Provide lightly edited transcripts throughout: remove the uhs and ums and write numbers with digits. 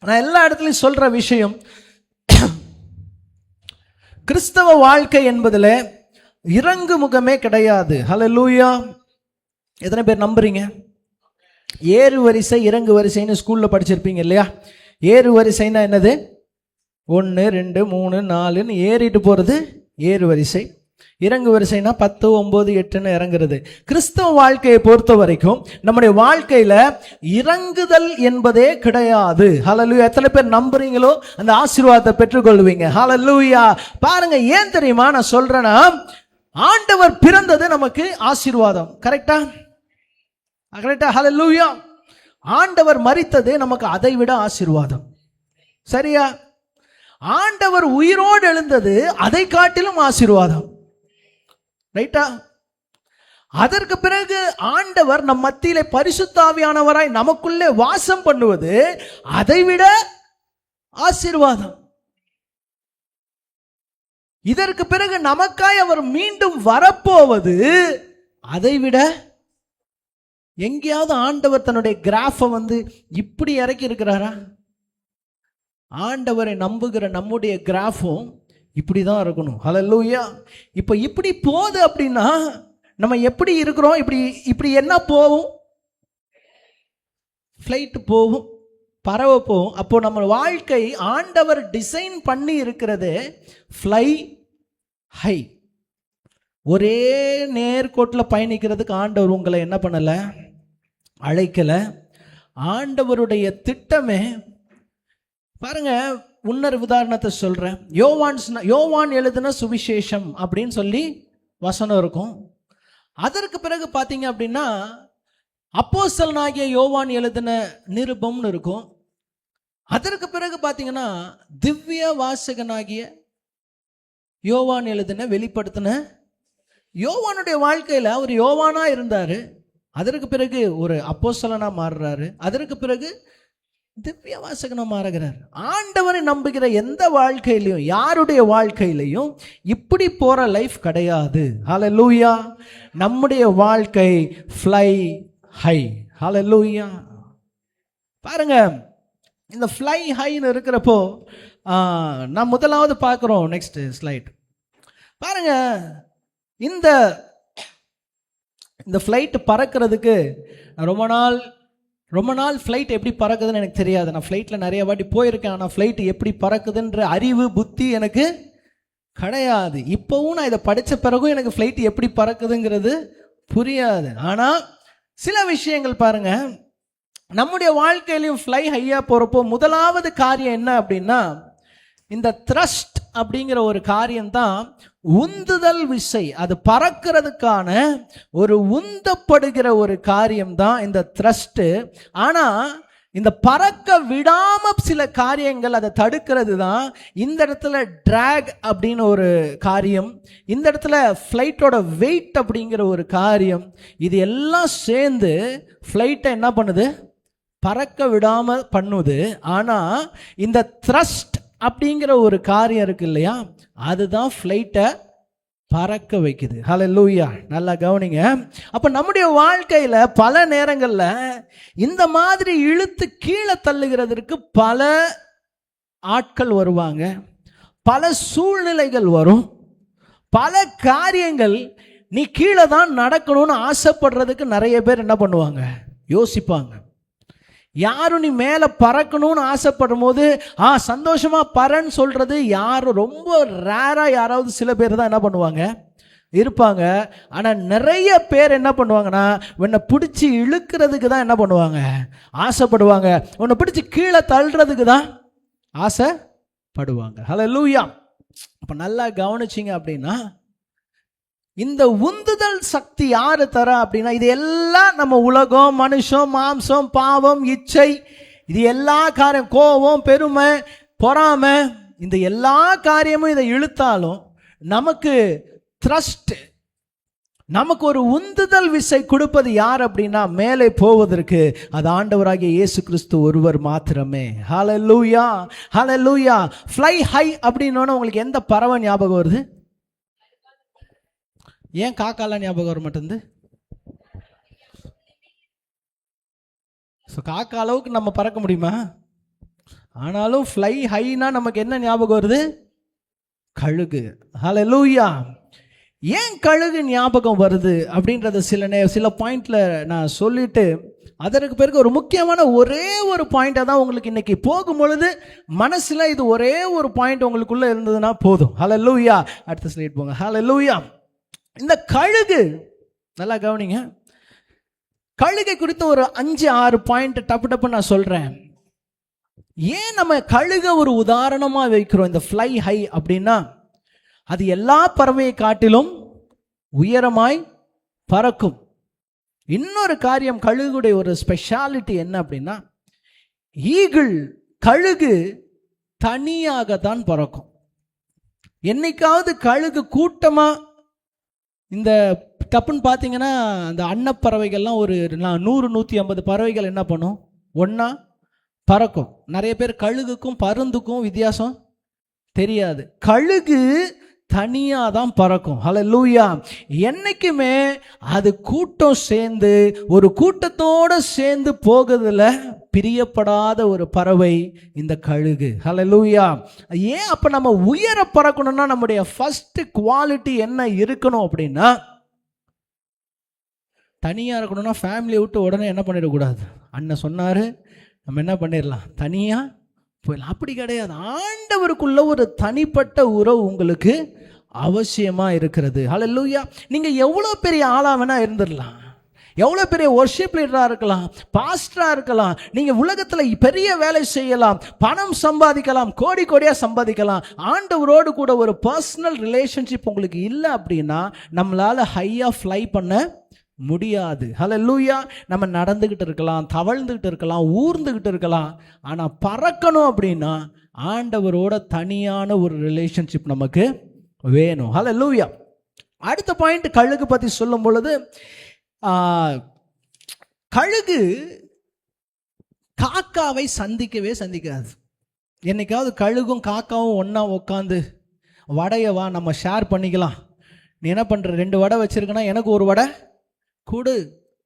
நான் எல்லா இடத்துலையும் சொல்ற விஷயம், கிறிஸ்தவ வாழ்க்கை என்பதில் இறங்கு முகமே கிடையாது. ஹல்லேலூயா. எத்தனை பேர் நம்புறீங்க? ஏறு வரிசை இறங்கு வரிசைன்னு ஸ்கூல்ல படிச்சிருப்பீங்க இல்லையா? ஏறு வரிசைன்னா என்னது? 1 2 3 4ன்னு ஏறிட்டு போறது ஏறு வரிசை. இறங்கு வரிசைனா 10 9 8ன்னு இறங்குறது. கிறிஸ்தவ வாழ்க்கையை பொறுத்த வரைக்கும் நம்முடைய வாழ்க்கையில இறங்குதல் என்பதே கிடையாது. ஹல்லேலூயா. எத்தனை பேர் நம்புறீங்களோ அந்த ஆசீர்வாதத்தை பெற்றுக்கொள்வீங்க. ஹல்லேலூயா. பாருங்க, ஏன் தெரியுமா நான் சொல்றேன்னா, ஆண்டவர் பிறந்தது நமக்கு ஆசீர்வாதம். கரெக்டா? கரெக்டா? ஹல்லேலூயா. ஆண்டவர் மரித்தது நமக்கு அதை விட ஆசீர்வாதம். சரியா? ஆண்டவர் உயிரோடு எழுந்தது அதை காட்டிலும் ஆசீர்வாதம். ரைட்டா? அதற்கு பிறகு ஆண்டவர் நம் மத்தியிலே பரிசுத்த ஆவியானவராய் நமக்குள்ளே வாசம் பண்ணுவது அதைவிட ஆசீர்வாதம். இதற்கு பிறகு நமக்காய் அவர் மீண்டும் வரப்போவது அதைவிட. எங்கேயாவது ஆண்டவர் தன்னுடைய கிராஃபை இப்படி இறக்கி இருக்கிறாரா? ஆண்டவரை நம்புகிற நம்முடைய கிராஃபும் இப்படிதான் இருக்கணும். ஹல்லேலூயா. இப்போ இப்படி போகுது அப்படின்னா நம்ம எப்படி இருக்கிறோம்? இப்படி என்ன போகும்? ஃப்ளைட் போகும், பறவை போகும். அப்போ நம்ம வாழ்க்கை ஆண்டவர் டிசைன் பண்ணி இருக்கிறது ஃப்ளை ஹை. ஒரே நேர்கோட்டில் பயணிக்கிறதுக்கு ஆண்டவர் உங்களை என்ன பண்ணல? அழைக்கல. ஆண்டவருடைய திட்டமே பாருங்க. இன்னொரு உதாரணத்தை சொல்றேன். யோவான் எழுதின சுவிசேஷம் அப்படின்னு சொல்லி வசனம் இருக்கும். அதற்கு பிறகு பார்த்தீங்க அப்படின்னா அப்போஸ்தலனாகிய யோவான் எழுதின நிருபம்னு இருக்கும். அதற்கு பிறகு பார்த்தீங்கன்னா திவ்ய வாசகனாகிய யோவான் எழுதின வெளிப்படுத்தின. யோவானுடைய வாழ்க்கையில் அவர் யோவானா இருந்தாரு. அதற்கு பிறகு ஒரு அப்போஸ்தலனா மாறுறாரு. அதற்கு பிறகு திவ்ய வாசகனா மாறுகிறார். ஆண்டவரை நம்புகிற எந்த வாழ்க்கையிலையும், யாருடைய வாழ்க்கையிலையும் இப்படி போற லைஃப் கிடையாது. ஹல்லேலூயா. நம்முடைய வாழ்க்கை ஃப்ளை ஹை. ஹல்லேலூயா. பாருங்க, இந்த ஃப்ளை ஹைன்னு இருக்கிறப்போ நான் முதலாவது பார்க்குறோம். நெக்ஸ்ட் ஸ்லைட் பாருங்க. இந்த ஃப்ளைட் பறக்கிறதுக்கு ரொம்ப நாள் ஃப்ளைட் எப்படி பறக்குதுன்னு எனக்கு தெரியாது. நான் ஃப்ளைட்டில் நிறைய வாட்டி போயிருக்கேன். ஆனால் ஃப்ளைட் எப்படி பறக்குதுன்ற அறிவு புத்தி எனக்கு கிடையாது. இப்போவும் நான் இதை படித்த பிறகும் எனக்கு ஃப்ளைட் எப்படி பறக்குதுங்கிறது புரியாது. ஆனால் சில விஷயங்கள் பாருங்க, நம்முடைய வாழ்க்கையிலையும் ஃப்ளை ஹையாக போகிறப்போ முதலாவது காரியம் என்ன அப்படின்னா, இந்த த்ரஸ்ட் அப்படிங்கிற ஒரு காரியம்தான் உந்துதல் விசை. அது பறக்கிறதுக்கான ஒரு உந்தப்படுகிற ஒரு காரியம்தான் இந்த த்ரஸ்ட். ஆனா இந்த பறக்க விடாம சில காரியங்கள் அதை தடுக்கிறது தான். இந்த இடத்துல டிராக் அப்படின்னு ஒரு காரியம், இந்த இடத்துல ஃப்ளைட்டோட வெயிட் அப்படிங்கிற ஒரு காரியம், இது எல்லாம் சேர்ந்து ஃப்ளைட்டை என்ன பண்ணுது? பறக்க விடாம பண்ணுது. ஆனா இந்த த்ரஸ்ட் அப்படிங்கிற ஒரு காரியம் இருக்கு இல்லையா, அதுதான் ஃப்ளைட்டை பறக்க வைக்குது. ஹல்லேலூயா. நல்லா கவனிங்க. அப்ப நம்முடைய வாழ்க்கையில பல நேரங்கள்ல இந்த மாதிரி இழுத்து கீழே தள்ளுகிறதற்கு பல ஆட்கள் வருவாங்க, பல சூழ்நிலைகள் வரும், பல காரியங்கள். நீ கீழே தான் நடக்கணும்னு ஆசைப்படுறதுக்கு நிறைய பேர் என்ன பண்ணுவாங்க? யோசிப்பாங்க. யாரும் நீ மேலே பறக்கணும்னு ஆசைப்படும் போது சந்தோஷமா பறன்னு சொல்றது யாரும் ரொம்ப ரேரா, யாராவது சில பேர் தான் என்ன பண்ணுவாங்க இருப்பாங்க. ஆனால் நிறைய பேர் என்ன பண்ணுவாங்கன்னா, உன்னை பிடிச்சி இழுக்கிறதுக்கு தான் என்ன பண்ணுவாங்க? ஆசைப்படுவாங்க. உன்னை பிடிச்சி கீழே தள்ளுறதுக்கு தான் ஆசைப்படுவாங்க. ஹல்லேலூயா. அப்போ நல்லா கவனிச்சிங்க அப்படின்னா, இந்த உந்துதல் சக்தி யாரு தர அப்படின்னா, இது எல்லாம் நம்ம உலகம், மனுஷன், மாம்சம், பாவம், இச்சை, இது எல்லா காரியம், கோபம், பெருமை, பொறாமை, இந்த எல்லா காரியமும் இதை இழுத்தாலும் நமக்கு த்ரஸ்ட், நமக்கு ஒரு உந்துதல் விசை கொடுப்பது யார் அப்படின்னா, மேலே போவதற்கு அது ஆண்டவராகிய இயேசு கிறிஸ்து ஒருவர் மாத்திரமே. ஹல்லேலூயா. ஹல்லேலூயா. ஃப்ளை ஹை அப்படின்னோன்னா உங்களுக்கு எந்த பறவை ஞாபகம் வருது? ஏன் காக்காலாம் ஞாபகம் வர மாட்டேங்குது? காக்கா அளவுக்கு நம்ம பறக்க முடியுமா? ஆனாலும் ஃப்ளை ஹைனா நமக்கு என்ன ஞாபகம் வருது? கழுகு. ஹல்லேலூயா. ஏன் கழுகு ஞாபகம் வருது அப்படின்றத சில பாயிண்ட்ல நான் சொல்லிட்டு அதற்கு பிறகு ஒரு முக்கியமான ஒரே ஒரு பாயிண்டை தான் உங்களுக்கு இன்னைக்கு போகும்பொழுது மனசுல இது ஒரே ஒரு பாயிண்ட் உங்களுக்குள்ள இருந்ததுன்னா போதும். ஹல்லேலூயா. அடுத்த ஸ்லைட் போங்க. ஹல்லேலூயா. இந்த கழுகு நல்லா கவனிங்க. கழுகை குறித்த ஒரு 5-6 பாயிண்ட் டப்பு நான் சொல்றேன். ஏன் நம்ம கழுக ஒரு உதாரணமா வைக்கிறோம் இந்த ஃப்ளை ஹை அப்படின்னா, அது எல்லா பறவையை காட்டிலும் உயரமாய் பறக்கும். இன்னொரு காரியம், கழுகுடைய ஒரு ஸ்பெஷாலிட்டி என்ன அப்படின்னா, ஈகிள் கழுகு தனியாக தான் பறக்கும். என்னைக்காவது கழுகு கூட்டமா இந்த டப்புன்னு பார்த்தீங்கன்னா அந்த அன்னப்பறவைகள்லாம் ஒரு 100-150 பறவைகள் என்ன பண்ணும்? ஒன்றா பறக்கும். நிறைய பேர் கழுகுக்கும் பருந்துக்கும் வித்தியாசம் தெரியாது. கழுகு தனியாக தான் பறக்கும். ஹல்லேலூயா. என்னைக்குமே அது கூட்டம் சேர்ந்து ஒரு கூட்டத்தோடு சேர்ந்து போகிறதுல பிரியப்படாத ஒரு பறவை இந்த கழுகு. ஹல்லேலூயா. ஏன் அப்போ நம்ம உயர பறக்கணும்னா நம்முடைய ஃபர்ஸ்ட் குவாலிட்டி என்ன இருக்கணும் அப்படின்னா, தனியாக இருக்கணும்னா ஃபேமிலியை விட்டு உடனே என்ன பண்ணிடக்கூடாது. அண்ணன் சொன்னார் நம்ம என்ன பண்ணிடலாம், தனியாக போயிடலாம். அப்படி கிடையாது. ஆண்டவருக்குள்ள ஒரு தனிப்பட்ட உறவு உங்களுக்கு அவசியமாக இருக்கிறது. ஹல்லேலூயா. நீங்கள் எவ்வளோ பெரிய ஆளாக வேணா இருந்துடலாம், எவ்வளோ பெரிய வொர்ஷிப் லீடராக இருக்கலாம், பாஸ்டராக இருக்கலாம், நீங்கள் உலகத்தில் பெரிய வேலை செய்யலாம், பணம் சம்பாதிக்கலாம், கோடியாக சம்பாதிக்கலாம். ஆண்டவரோடு கூட ஒரு பர்சனல் ரிலேஷன்ஷிப் உங்களுக்கு இல்லை அப்படின்னா நம்மளால் ஹையாக ஃப்ளை பண்ண முடியாது. ஹல்லேலூயா. நம்ம நடந்துக்கிட்டு இருக்கலாம், தவழ்ந்துக்கிட்டு இருக்கலாம், ஊர்ந்துக்கிட்டு இருக்கலாம். ஆனால் பறக்கணும் அப்படின்னா ஆண்டவரோட தனியான ஒரு ரிலேஷன்ஷிப் நமக்கு வேணும். ஹல்லேலூயா. அடுத்த பாயிண்ட் கழுகு பற்றி சொல்லும் பொழுது, கழுகு காக்காவை சந்திக்காது. என்னைக்காவது கழுகும் காக்காவும் ஒன்றா உட்காந்து வடையவா நம்ம ஷேர் பண்ணிக்கலாம், நீ என்ன பண்ணுற 2 வடை வச்சிருக்கனா எனக்கு ஒரு வடை கொடு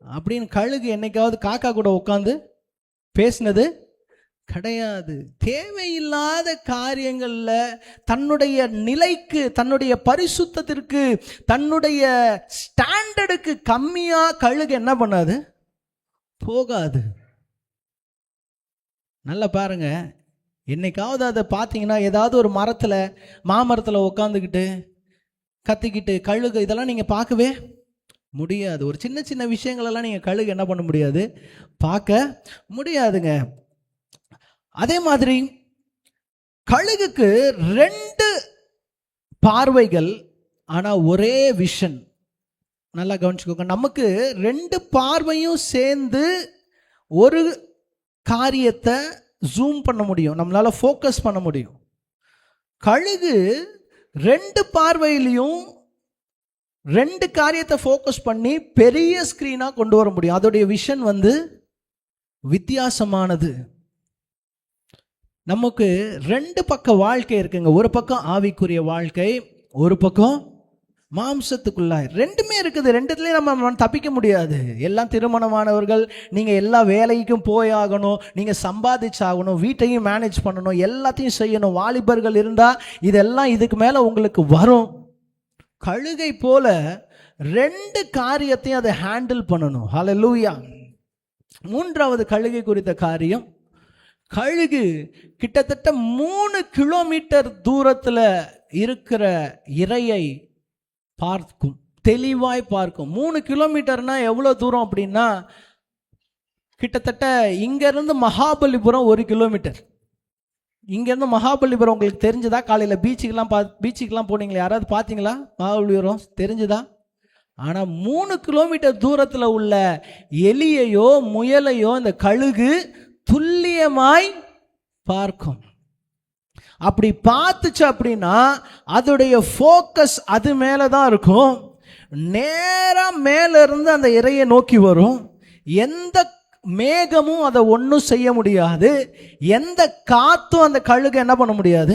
அப்படின்னு கழுகு என்னைக்காவது காக்கா கூட உட்காந்து பேசினது கிடையாது. தேவையில்லாத காரியங்களில் தன்னுடைய நிலைக்கு, தன்னுடைய பரிசுத்தத்திற்கு, தன்னுடைய ஸ்டாண்டர்டுக்கு கம்மியாக கழுகு என்ன பண்ணாது, போகாது. நல்லா பாருங்க. என்னைக்காவது அதை பார்த்தீங்கன்னா ஏதாவது ஒரு மரத்தில், மாமரத்தில் உட்காந்துக்கிட்டு கத்திக்கிட்டு கழுகு, இதெல்லாம் நீங்கள் பார்க்கவே முடியாது. ஒரு சின்ன விஷயங்களெல்லாம் நீங்கள் கழுகு என்ன பண்ண முடியாது, பார்க்க முடியாதுங்க. அதே மாதிரி கழுகுக்கு 2 பார்வைகள் ஆனால் ஒரே விஷன். நல்லா கவனிச்சுக்கோங்க. நமக்கு 2 பார்வையும் சேர்ந்து ஒரு காரியத்தை ஜூம் பண்ண முடியும், நம்மளால் ஃபோக்கஸ் பண்ண முடியும். கழுகு 2 பார்வையிலையும் 2 காரியத்தை ஃபோக்கஸ் பண்ணி பெரிய ஸ்க்ரீனாக கொண்டு வர முடியும். அதோடைய விஷன் வித்தியாசமானது. நமக்கு 2 பக்க வாழ்க்கை இருக்குங்க. ஒரு பக்கம் ஆவிக்குரிய வாழ்க்கை, ஒரு பக்கம் மாம்சத்துக்குள்ளாய். 2மே இருக்குது. 2த்துலேயும் நம்ம தப்பிக்க முடியாது. எல்லாம் திருமணமானவர்கள், நீங்கள் எல்லா வேலைக்கும் போயாகணும், நீங்கள் சம்பாதிச்சாகணும், வீட்டையும் மேனேஜ் பண்ணணும், எல்லாத்தையும் செய்யணும். வாலிபர்கள் இருந்தால் இதெல்லாம் இதுக்கு மேலே உங்களுக்கு வரும். கழுகை போல 2 காரியத்தையும் அதை ஹேண்டில் பண்ணணும். ஹல்லேலூயா. 3வது கழுகை குறித்த காரியம், கழுகு கிட்டத்தட்ட 3 கிலோமீட்டர் தூரத்தில் இருக்கிற இரையை பார்க்கும், தெளிவாய் பார்க்கும். 3 கிலோமீட்டர்னா எவ்வளோ தூரம் அப்படின்னா, கிட்டத்தட்ட இங்கேருந்து மகாபலிபுரம் 1 கிலோமீட்டர். இங்கேருந்து மகாபலிபுரம் உங்களுக்கு தெரிஞ்சுதா? காலையில் பீச்சுக்கெலாம் போனீங்களா? யாராவது பார்த்தீங்களா மகாபலிபுரம்? தெரிஞ்சுதா? ஆனால் 3 கிலோமீட்டர் தூரத்தில் உள்ள எலியையோ முயலையோ இந்த கழுகு துல்லியமாய் பார்க்கும். அப்படி பார்த்துச்சு அப்படின்னா அதோடைய ஃபோக்கஸ் அது மேலே தான் இருக்கும். நேராக மேலே இருந்து அந்த இரையை நோக்கி வரும். எந்த மேகமும் அதை ஒன்றும் செய்ய முடியாது, எந்த காத்தும் அந்த கழுகு என்ன பண்ண முடியாது,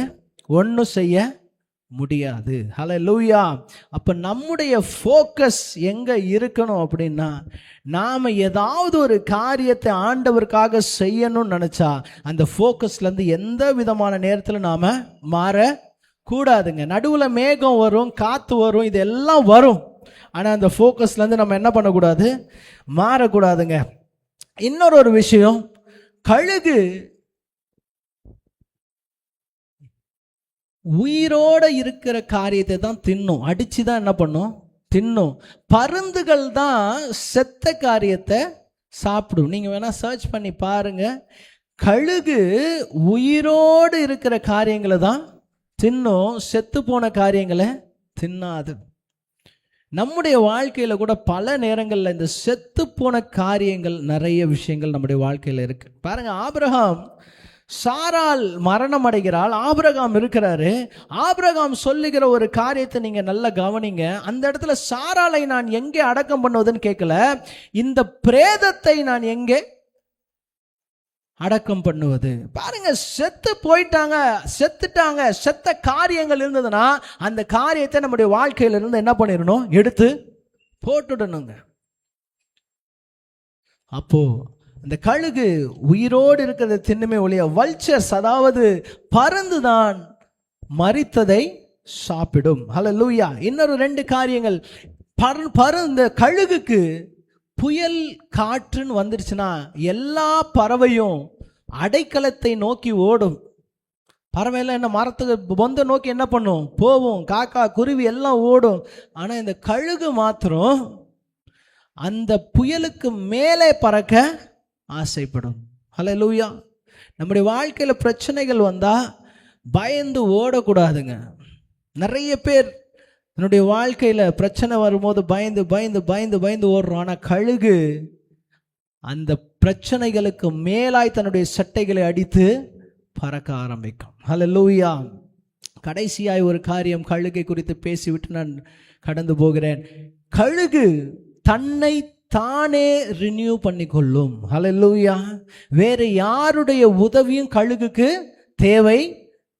ஒன்றும் செய்ய முடியாது. ஹல்லேலூயா. அப்ப நம்முடைய ஃபோக்கஸ் எங்க இருக்கணும் அப்படின்னா, நாம ஏதாவது ஒரு காரியத்தை ஆண்டவருக்காக செய்யணும்னு நினைச்சா அந்த ஃபோக்கஸ்ல இருந்து எந்த விதமான நேரத்துல நாம மாற கூடாதுங்க. நடுவுல மேகம் வரும், காத்து வரும், இதெல்லாம் வரும். ஆனா அந்த ஃபோக்கஸ்ல இருந்து நம்ம என்ன பண்ணக்கூடாது, மாறக்கூடாதுங்க. இன்னொரு விஷயம், கழுகு உயிரோட இருக்கிற காரியத்தை தான் தின்னும், அடிச்சு தான் என்ன பண்ணும், தின்னும். பருந்துகள் தான் செத்த காரியத்தை சாப்பிடும். நீங்க வேணா சர்ச் பண்ணி பாருங்க. கழுகு உயிரோடு இருக்கிற காரியங்களை தான் தின்னும், செத்து போன காரியங்களை தின்னாது. நம்முடைய வாழ்க்கையில கூட பல நேரங்களில் இந்த செத்து போன காரியங்கள் நிறைய விஷயங்கள் நம்முடைய வாழ்க்கையில இருக்கு. பாருங்க, ஆபிரகாம், சாராள் மரணம் அடைகிறாள், ஆபிரகாம் இருக்கிறாரு. ஆபிரகாம் சொல்லுகிற ஒரு காரியத்தை நீங்க நல்லா கவனிங்க. அந்த இடத்துல சாராளை நான் எங்கே அடக்கம் பண்ணுவதுன்னு கேட்கல, இந்த பிரேதத்தை நான் எங்கே அடக்கம் பண்ணுவது. பாருங்க, செத்து போயிட்டாங்க, செத்துட்டாங்க, செத்த காரியங்கள் இருந்ததுன்னா அந்த காரியத்தை நம்முடைய வாழ்க்கையில இருந்து என்ன பண்ணிடணும், எடுத்து போட்டுடணுங்க. அப்போ இந்த கழுகு உயிரோடு இருக்கிறத தின்னுமே ஒழிய, வல்ச்சர்ஸ் அதாவது பருந்து தான் மரித்ததை சாப்பிடும். ஹல்லேலூயா. இன்னொரு 2 காரியங்கள். இந்த கழுகுக்கு புயல் காற்றுன்னு வந்துருச்சுன்னா எல்லா பறவையும் அடைக்கலத்தை நோக்கி ஓடும். பறவையெல்லாம் என்ன, மரத்துக்கு பொந்த நோக்கி என்ன பண்ணும், போவோம். காக்கா குருவி எல்லாம் ஓடும். ஆனா இந்த கழுகு மாத்திரம் அந்த புயலுக்கு மேலே பறக்க ஆசைப்படும். ஹல்லேலூயா. நம்முடைய வாழ்க்கையில பிரச்சனைகள் வந்தா பயந்து ஓடக்கூடாதுங்க. நிறைய பேர் என்னுடைய வாழ்க்கையில பிரச்சனை வரும்போது பயந்து பயந்து பயந்து பயந்து ஓடுறோம். ஆனா கழுகு அந்த பிரச்சனைகளுக்கு மேலாய் தன்னுடைய சட்டைகளை அடித்து பறக்க ஆரம்பிக்கும். ஹல்லேலூயா. கடைசியாய் ஒரு காரியம் கழுகை குறித்து பேசிவிட்டு நான் கடந்து போகிறேன். கழுகு தன்னை தானே ரினியூ பண்ணிக்கொள்ளும். ஹல்லேலூயா. வேற யாருடைய உதவியும் கழுகுக்கு தேவை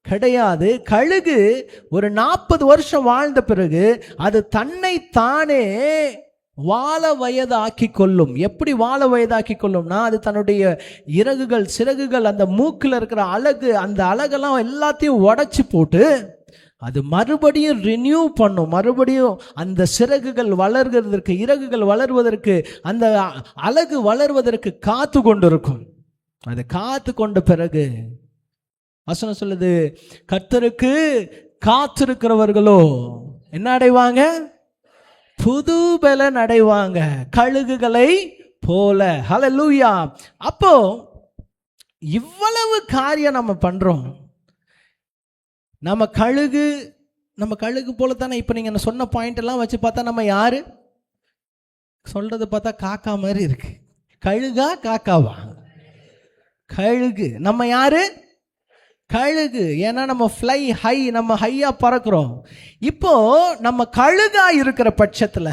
கிடையாது. கழுகு ஒரு 40 வருஷம் வாழ்ந்த பிறகு அது தன்னை தானே வாழ வயதாக்கி கொள்ளும். எப்படி வாழ வயதாக்கி கொள்ளும்னா, அது தன்னுடைய இறகுகள், சிறகுகள், அந்த மூக்கில் இருக்கிற அழகு, அந்த அழகெல்லாம் எல்லாத்தையும் உடைச்சு போட்டு அது மறுபடியும் ரினியூ பண்ணும். மறுபடியும் அந்த சிறகுகள் வளர்கிறதற்கு, இறகுகள் வளர்வதற்கு, அந்த அழகு வளர்வதற்கு காத்து கொண்டிருக்கும். அது காத்து கொண்ட பிறகு வசனம் சொல்லுது, கர்த்தருக்கு காத்திருக்கிறவர்களோ என்ன அடைவாங்க, புது பலன் அடைவாங்க, கழுகுகளை போல. ஹல்லேலூயா. அப்போ இவ்வளவு காரியம் நம்ம பண்றோம். நம்ம கழுகு போல தானே. இப்ப நீங்க சொன்ன பாயிண்ட் எல்லாம் வச்சு பார்த்தா நம்ம யாரு, சொல்றது பார்த்தா காக்கா மாதிரி இருக்கு. கழுகா காக்காவா? கழுகு. நம்ம யாரு? கழுகு. ஏன்னா நம்ம ஃப்ளை ஹை, நம்ம ஹையா பறக்கிறோம். இப்போ நம்ம கழுகா இருக்கிற பட்சத்துல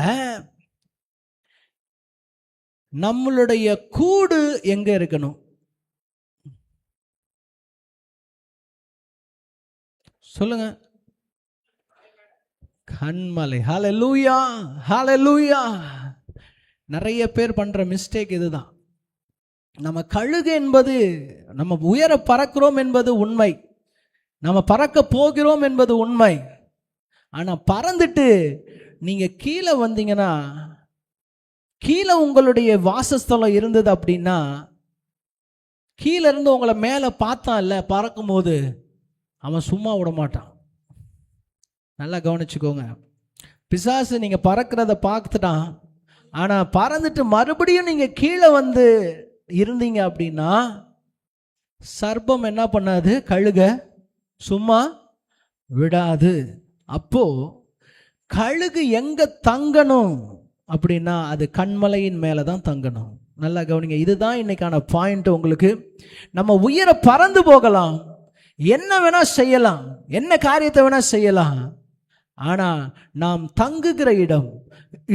நம்மளுடைய கூடு எங்க இருக்கணும்? சொல்லுங்க. கண்மலை. ஹல்லேலூயா, ஹல்லேலூயா. நிறைய பேர் பண்ற மிஸ்டேக் இதுதான். நம்ம கழுகு என்பது, நம்ம உயர பறக்கிறோம் என்பது உண்மை, நம்ம பறக்க போகிறோம் என்பது உண்மை. ஆனா பறந்துட்டு நீங்க கீழே வந்தீங்கன்னா, கீழே உங்களுடைய வாசஸ்தலம் இருந்தது அப்படின்னா, கீழே இருந்து உங்களை மேலே பார்த்தான் இல்ல பறக்கும் போது, அவன் சும்மா விட மாட்டான். நல்லா கவனிச்சுக்கோங்க. பிசாசு நீங்க பறக்கிறத பார்த்துட்டான். ஆனா பறந்துட்டு மறுபடியும் நீங்க கீழே வந்து இருந்தீங்க அப்படின்னா, சர்ப்பம் என்ன பண்ணாது, கழுக சும்மா விடாது. அப்போ கழுகு எங்க தங்கணும் அப்படின்னா, அது கண்மலையின் மேல தான் தங்கணும். நல்லா கவனிங்க. இதுதான் இன்னைக்கான பாயிண்ட் உங்களுக்கு. நம்ம உயர பறந்து போகலாம், என்ன வேணா செய்யலாம், என்ன காரியத்தை வேணா செய்யலாம். ஆனா நாம் தங்குகிற இடம்,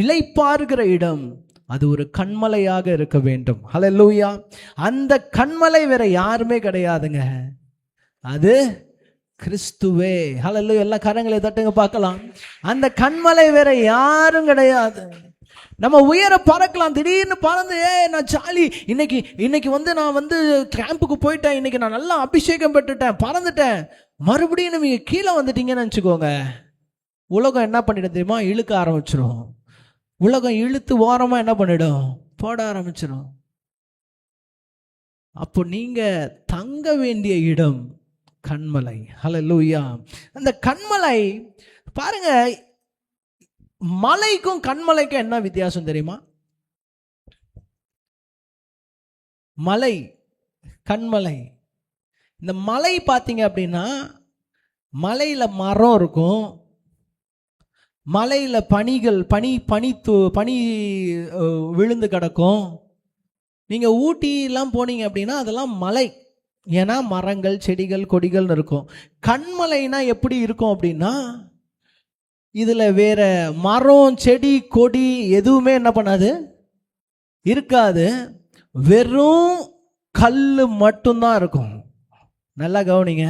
இளைப்பாறுகிற இடம், அது ஒரு கண்மலையாக இருக்க வேண்டும். ஹல்லேலூயா. அந்த கண்மலை வேற யாருமே கிடையாதுங்க, அது கிறிஸ்துவே. ஹல்லேலூயா. எல்லா கரங்களை தட்டுங்க பார்க்கலாம். அந்த கண்மலை வேற யாரும் கிடையாது. நம்ம உயர பறக்கலாம், திடீர்னு பறந்து நான் ஜாலி, இன்னைக்கு நான் கேம்புக்கு போயிட்டேன், இன்னைக்கு நான் நல்லா அபிஷேகம் பெற்றுட்டேன், பறந்துட்டேன். மறுபடியும் நீங்க கீழே வந்துட்டீங்கன்னு நினச்சிக்கோங்க, உலகம் என்ன பண்ணிடும் தெரியுமா? இழுக்க ஆரம்பிச்சிடும். உலகம் இழுத்து ஓரமா என்ன பண்ணிடும்? போட ஆரம்பிச்சிடும். அப்போ நீங்க தங்க வேண்டிய இடம் கண்மலை. ஹல்லேலூயா. அந்த கண்மலை பாருங்க, மலைக்கும் கண்மலைக்கும் என்ன வித்தியாசம் தெரியுமா? மலை, கண்மலை. இந்த மலை பார்த்தீங்க அப்படின்னா, மலையில மரம் இருக்கும், மலையில பனி விழுந்து கிடக்கும். நீங்க ஊட்டிலாம் போனீங்க அப்படின்னா அதெல்லாம் மலை, ஏன்னா மரங்கள் செடிகள் கொடிகள் இருக்கும். கண்மலைனா எப்படி இருக்கும் அப்படின்னா, இதுல வேற மரம் செடி கொடி எதுவுமே என்ன பண்ணாது, இருக்காது. வெறும் கல்லு மட்டும்தான் இருக்கும். நல்லா கவனிங்க.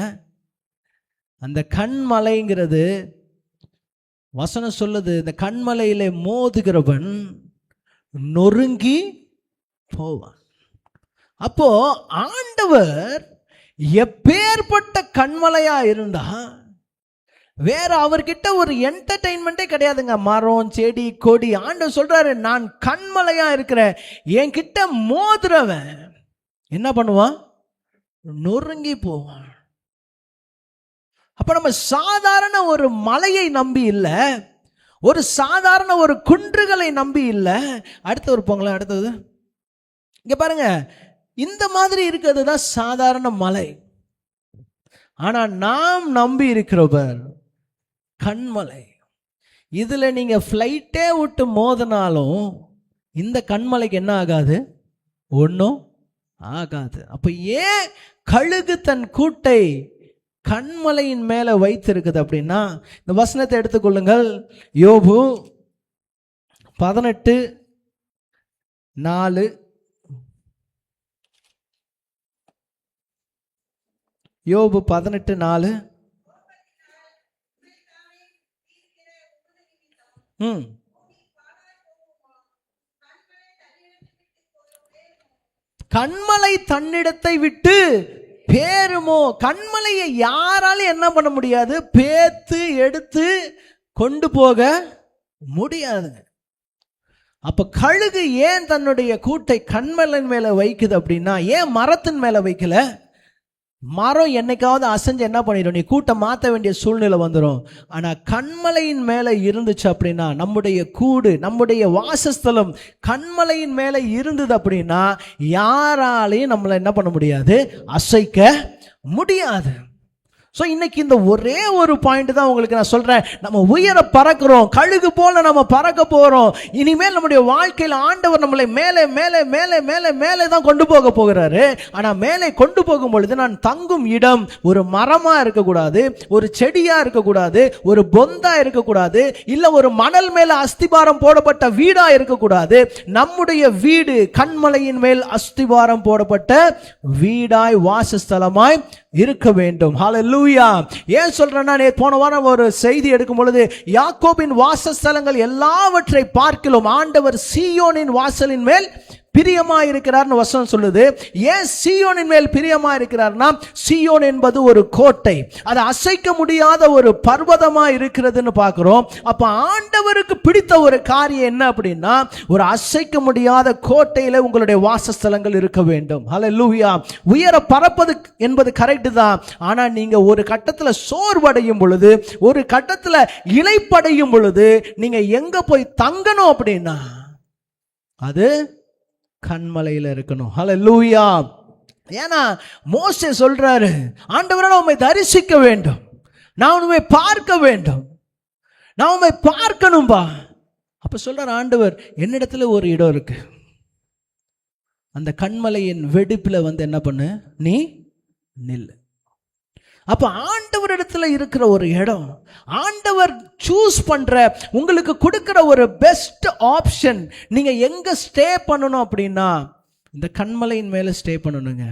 அந்த கண்மலைங்கிறது வசனம் சொல்லுது, இந்த கண்மலையில மோதுகிறவன் நொறுங்கி போவான். அப்போ ஆண்டவர் எப்பேற்பட்ட கண்மலையா இருந்தா, வேற அவர்கிட்ட ஒரு என்டர்டைன்மெண்டே கிடையாதுங்க. மரம் செடி கொடி. ஆண்டவர் சொல்றாரு, நான் கண்மலையா இருக்கிறேன், என்கிட்ட மோதுறவன் என்ன பண்ணுவான்? நொறுங்கி போவான். அப்ப நம்ம சாதாரண ஒரு மலையை நம்பி இல்லை, ஒரு சாதாரண ஒரு குன்றுகளை நம்பி இல்லை. அடுத்த ஒரு பொங்கல, அடுத்தது இங்க பாருங்க, இந்த மாதிரி இருக்கிறது தான் சாதாரண மலை. ஆனா நாம் நம்பி இருக்கிறவர் கண்மலை. இதுல நீங்க ஃப்ளைட்டே விட்டு மோதினாலும் இந்த கண்மலைக்கு என்ன ஆகாது? ஒன்றும் ஆகாது. அப்ப ஏன் கழுகு தன் கூட்டை கண்மலையின் மேல வைத்திருக்குது அப்படின்னா, இந்த வசனத்தை எடுத்துக்கொள்ளுங்கள். யோபு 18:4. யோபு 18:4. கண்மலை தன்னிடத்தை விட்டு பேருமோ? கண்மலையை யாராலும் என்ன பண்ண முடியாது? பேத்து எடுத்து கொண்டு போக முடியாது. அப்ப கழுகு ஏன் தன்னுடைய கூட்டை கண்மலையின் மேல வைக்குது அப்படின்னா, ஏன் மரத்தின் மேல வைக்கல? மரம் என்னைக்காவது அசைஞ்சு என்ன பண்ணிடும், நீ கூட்ட மாற்ற வேண்டிய சூழ்நிலை வந்துடும். ஆனா கண்மலையின் மேல இருந்துச்சு அப்படின்னா, நம்முடைய கூடு, நம்முடைய வாசஸ்தலம் கண்மலையின் மேல இருந்தது அப்படின்னா, யாராலையும் நம்மளை என்ன பண்ண முடியாது? அசைக்க முடியாது. ஸோ இன்னைக்கு இந்த ஒரே ஒரு பாயிண்ட் தான் உங்களுக்கு நான் சொல்றேன். நம்ம உயர பறக்கிறோம், கழுகு போல நம்ம பறக்க போறோம். இனிமேல் நம்முடைய வாழ்க்கையில் ஆண்டவர் நம்மளை மேலே மேலே மேலே மேலே மேலே தான் கொண்டு போக போகிறாரு. ஆனா மேலே கொண்டு போகும் பொழுது நான் தங்கும் இடம் ஒரு மரமா இருக்கக்கூடாது, ஒரு செடியா இருக்கக்கூடாது, ஒரு பொந்தா இருக்கக்கூடாது, இல்ல ஒரு மணல் மேல அஸ்திபாரம் போடப்பட்ட வீடா இருக்கக்கூடாது. நம்முடைய வீடு கண்மலையின் மேல் அஸ்திபாரம் போடப்பட்ட வீடாய் வாசஸ்தலமாய் இருக்க வேண்டும். ஹல்லேலூயா. ஏன் சொல்றேன்னா, போன வாரம் ஒரு செய்தி எடுக்கும் பொழுது, யாக்கோபின் வாசஸ்தலங்கள் எல்லாவற்றை பார்க்கிலும் ஆண்டவர் சீயோனின் வாசலின் மேல் பிரியமா இருக்கிறார்னு வசனம் சொல்லுது. ஏன் சீயோனின் மேல் பிரியமா இருக்கிறார்னா, சீயோன் என்பது ஒரு கோட்டை, அது அசைக்க முடியாத ஒரு பர்வதமா இருக்கிறதுன்னு பார்க்கிறோம். அப்ப ஆண்டவருக்கு பிடித்த ஒரு காரியம் என்ன அப்படின்னா, ஒரு அசைக்க முடியாத கோட்டையில உங்களுடைய வாசஸ்தலங்கள் இருக்க வேண்டும். ஹல்லேலூயா. உயர பறப்பது என்பது கரெக்ட் தான். ஆனா நீங்க ஒரு கட்டத்துல சோர்வடையும் பொழுது, ஒரு கட்டத்துல இளைப்படையும் பொழுது, நீங்க எங்க போய் தங்கணும் அப்படின்னா, அது கண்மலையில இருக்கணும். ஹல்லேலூயா. ஏன்னா மோசே சொல்றாரு, ஆண்டவரே நான் உம்மை தரிசிக்க வேண்டும், நான் உம்மை பார்க்க வேண்டும், நான் உம்மை பார்க்கணும்பா. அப்ப சொல்றார் ஆண்டவர், என்னிடத்துல ஒரு இடம் இருக்கு, அந்த கண்மலையின் வெடிப்புல என்ன பண்ணு, நீ நில்லு. அப்ப ஆண்டவரிடத்துல இருக்கிற ஒரு இடம், ஆண்டவர் சூஸ் பண்ற, உங்களுக்கு கொடுக்கிற ஒரு பெஸ்ட் ஆப்ஷன், நீங்க எங்க ஸ்டே பண்ணணும் அப்படின்னா, இந்த கண்மலையின் மேல ஸ்டே பண்ணணுங்க.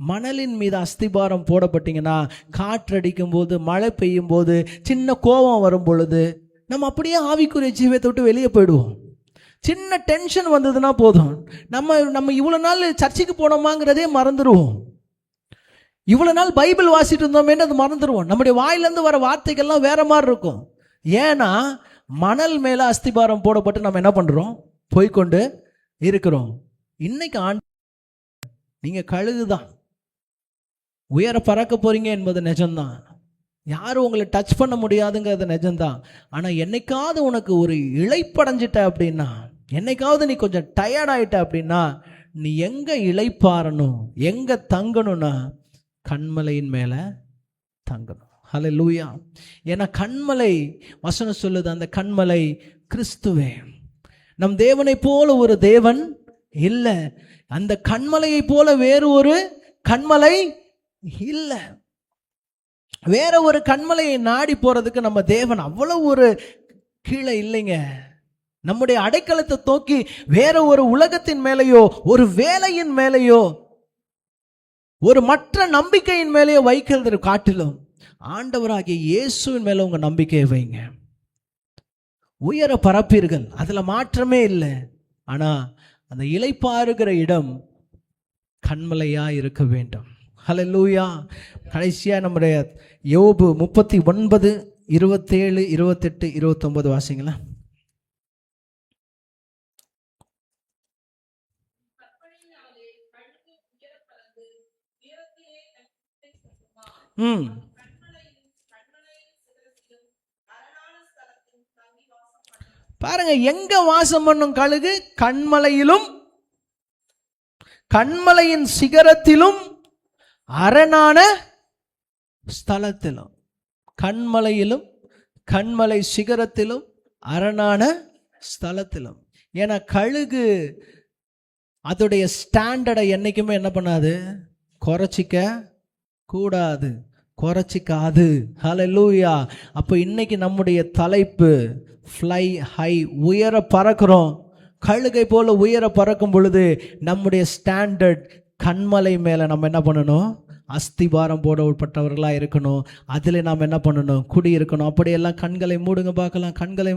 மணலின் மீது அஸ்திபாரம் போடப்பட்டீங்கன்னா, காற்றடிக்கும் போது, மழை பெய்யும் போது, சின்ன கோபம் வரும் பொழுது நம்ம அப்படியே ஆவிக்குரிய ஜீவத்தை விட்டு வெளியே போயிடுவோம். சின்ன டென்ஷன் வந்ததுன்னா போதும், நம்ம இவ்வளோ நாள் சர்ச்சுக்கு போனோமாங்கிறதே மறந்துடுவோம். இவ்வளோ நாள் பைபிள் வாசிட்டு இருந்தோமேன்னு அது மறந்துடுவோம். நம்முடைய வாயிலேருந்து வர வார்த்தைகள்லாம் வேற மாதிரி இருக்கும். ஏன்னா மணல் மேலே அஸ்திபாரம் போடப்பட்டு நம்ம என்ன பண்ணுறோம், போய்கொண்டு இருக்கிறோம். இன்னைக்கு நீங்கள் கழுகுதான், உயர பறக்க போறீங்க என்பது நிஜம்தான். யாரும் உங்களை டச் பண்ண முடியாதுங்கிறது நிஜம்தான். ஆனால் என்னைக்காவது உனக்கு ஒரு இளைப்படைஞ்சிட்ட அப்படின்னா, என்னைக்காவது நீ கொஞ்சம் டயர்ட் ஆயிட்ட அப்படின்னா, நீ எங்கே இளைப்பாறணும், எங்கே தங்கணும்னா கண்மலையின் மேலே தங்கணும். ஹல்லேலூயா. ஏன்னா கண்மலை வசனம் சொல்லுது, அந்த கண்மலை கிறிஸ்துவே. நம் தேவனை போல ஒரு தேவன் இல்லை. அந்த கண்மலையை போல வேறு ஒரு கண்மலை இல்லை. வேற ஒரு கண்மலையை நாடி போறதுக்கு நம்ம தேவன் அவ்வளவு ஒரு கீழே இல்லைங்க. நம்முடைய அடைக்கலத்தை தூக்கி வேற ஒரு உலகத்தின் மேலேயோ, ஒரு வேலையின் மேலேயோ, ஒரு மற்ற நம்பிக்கையின் மேலேயோ வைக்கிறது காட்டிலும் ஆண்டவராகிய இயேசுவின் மேல உங்க நம்பிக்கையை வைங்க. உயர பரப்பீர்கள், அதுல மாற்றமே இல்லை. ஆனா அந்த இளைப்பாறுகிற இடம் கண்மலையா இருக்க வேண்டும். ஹல்லேலூயா. கடைசியா நம்முடைய யோபு 39, 27, 28, 29 வாசிங்களா. பாருங்க, எங்க வாசம் பண்ணும் கழுகு? கண்மலையிலும், கண்மலையின் சிகரத்திலும், அரணான ஸ்தலத்திலும். கண்மலையிலும், கண்மலை சிகரத்திலும், அரணான ஸ்தலத்திலும். ஏன்னா கழுகு அதோடைய ஸ்டாண்டர்டை என்னைக்குமே என்ன பண்ணாது, குறைச்சிக்க கூடாது, குறைச்சிக்காது. ஹல்லேலூயா. அப்போ இன்னைக்கு நம்முடைய தலைப்பு ஃப்ளை ஹை, உயர பறக்கிறோம். கழுகை போல உயர பறக்கும் பொழுது நம்முடைய ஸ்டாண்டர்ட் கண்மலை மேலே நம்ம என்ன பண்ணணும், அஸ்திபாரம் போடப்பட்டவர்களாக இருக்கணும். அதில் நாம் என்ன பண்ணணும், குடி இருக்கணும். அப்படியெல்லாம் கண்களை மூடுங்க பார்க்கலாம். கண்களை